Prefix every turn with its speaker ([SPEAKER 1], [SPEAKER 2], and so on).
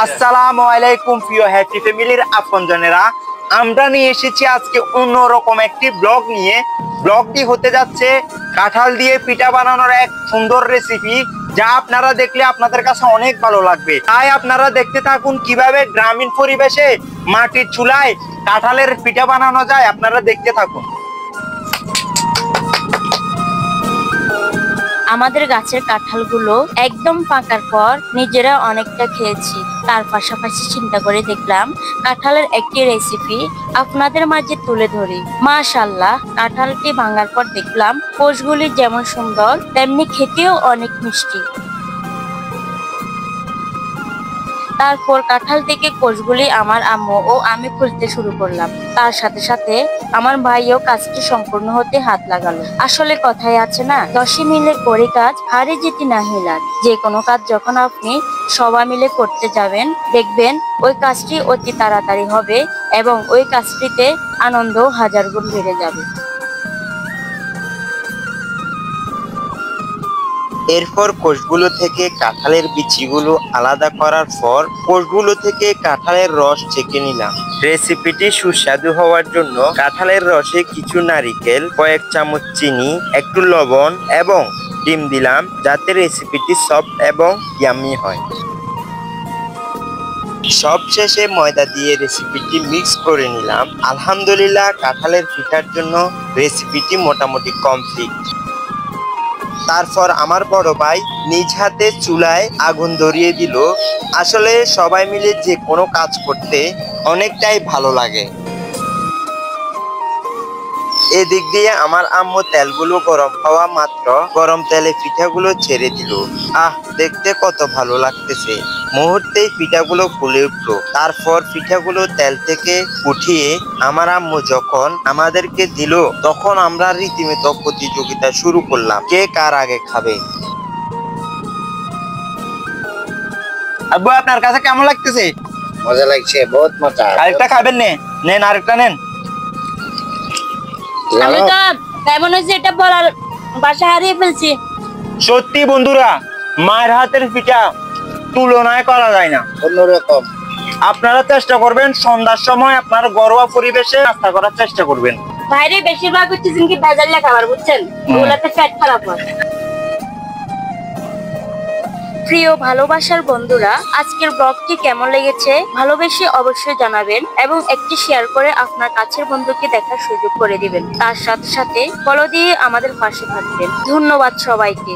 [SPEAKER 1] আসসালামু আলাইকুম প্রিয় হ্যাপি ফ্যামিলির আপনজনেরা, আমরা নিয়ে এসেছি আজকে অন্যরকম একটি ব্লগ নিয়ে। ব্লগটি হতে যাচ্ছে কাঁঠাল দিয়ে পিঠা বানানোর এক সুন্দর রেসিপি, যা আপনারা দেখলে আপনাদের কাছে অনেক ভালো লাগবে। তাই আপনারা দেখতে থাকুন কিভাবে গ্রামীণ পরিবেশে মাটির চুলায় কাঁঠালের পিঠা বানানো যায়। আপনারা দেখতে থাকুন।
[SPEAKER 2] আমাদের গাছের কাঁঠালগুলো একদম পাকার পর নিজেরা অনেকটা খেয়েছি। তার পাশাপাশি চিন্তা করে দেখলাম কাঁঠালের একটি রেসিপি আপনাদের মাঝে তুলে ধরি। মাশাআল্লাহ, কাঁঠালটি ভাঙার পর দেখলাম কোষগুলি যেমন সুন্দর তেমনি খেতেও অনেক মিষ্টি। তারপর কাঁঠাল থেকে কোষগুলি আমার আম্মু ও আমি খুঁজতে শুরু করলাম। তার সাথে সাথে আমার ভাইও কাজটি সম্পূর্ণ হতে হাত লাগালো। আসলে কথাই আছে না, 10 মিলে করে কাজ হারে যেতে নাহি লাগ। যে কোনো কাজ যখন আপনি সবাই মিলে করতে যাবেন, দেখবেন ওই কাজটি অতি তাড়াতাড়ি হবে এবং ওই কাজটিতে আনন্দ 1000 গুণ বেড়ে যাবে।
[SPEAKER 1] এরপর কোষগুলো থেকে কাঁঠালের বিচিগুলো আলাদা করার পর কোষগুলো থেকে কাঁঠালের রস ছেঁকে নিলাম। রেসিপিটি সুস্বাদু হওয়ার জন্য কাঁঠালের রসে কিছু নারিকেল, কয়েক চামচ চিনি, একটু লবণ এবং ডিম দিলাম, যাতে রেসিপিটি সফট এবং ইয়ামি হয়। সব শেষে ময়দা দিয়ে রেসিপিটি মিক্স করে নিলাম। আলহামদুলিল্লাহ, কাঁঠালের পিঠার জন্য রেসিপিটি মোটামুটি কমপ্লিট। তারপর আমার বড় ভাই নিজ হাতে চুলায় আগুন ধরিয়ে দিল। আসলে সবাই মিলে যে কোনো কাজ করতে অনেকটাই ভালো লাগে। এদিক দিয়ে আমার আম্মু তেলগুলো গরম হওয়া মাত্র গরম তেলে পিঠাগুলো ছেড়ে দিল। দেখতে কত ভালো লাগতেছে। মুহূর্তেই পিঠাগুলো ফুলে উঠলো। তারপর পিঠাগুলো তেল থেকে উঠিয়ে আমার আম্মু যখন আমাদেরকে দিল, তখন আমরা রীতিমতো প্রতিযোগিতা শুরু করলাম, কে কার আগে খাবে। আব্বু, আপনার কাছে কেমন লাগতেছে?
[SPEAKER 3] মজা লাগছে, বহুত মজা।
[SPEAKER 1] আরেকটা খাবেন? নেন আরেকটা নেন।
[SPEAKER 2] আমি তো কেমন হয়েছে এটা বলার ভাষা হারিয়ে ফেলছি।
[SPEAKER 1] সত্যি বন্ধুরা, মায়ের হাতের পিঠা তুলনায় করা যায় না,
[SPEAKER 3] অন্যরকম।
[SPEAKER 1] আপনারা চেষ্টা করবেন সন্ধ্যার সময় আপনার ঘরোয়া পরিবেশে নাস্তা করার চেষ্টা করবেন।
[SPEAKER 2] বাইরে বেশিরভাগ হচ্ছে কি ভেজাল খাবার, বুঝছেন, ওগুলাতে পেট খারাপ হয়। প্রিয় ভালোবাসার বন্ধুরা, আজকের ব্লগটি কেমন লেগেছে ভালোবেসে অবশ্যই জানাবেন এবং একটি শেয়ার করে আপনার কাছের বন্ধুকে দেখার সুযোগ করে দিবেন। তার সাথে সাথে ফলো দিয়ে আমাদের পাশে থাকবেন। ধন্যবাদ সবাইকে।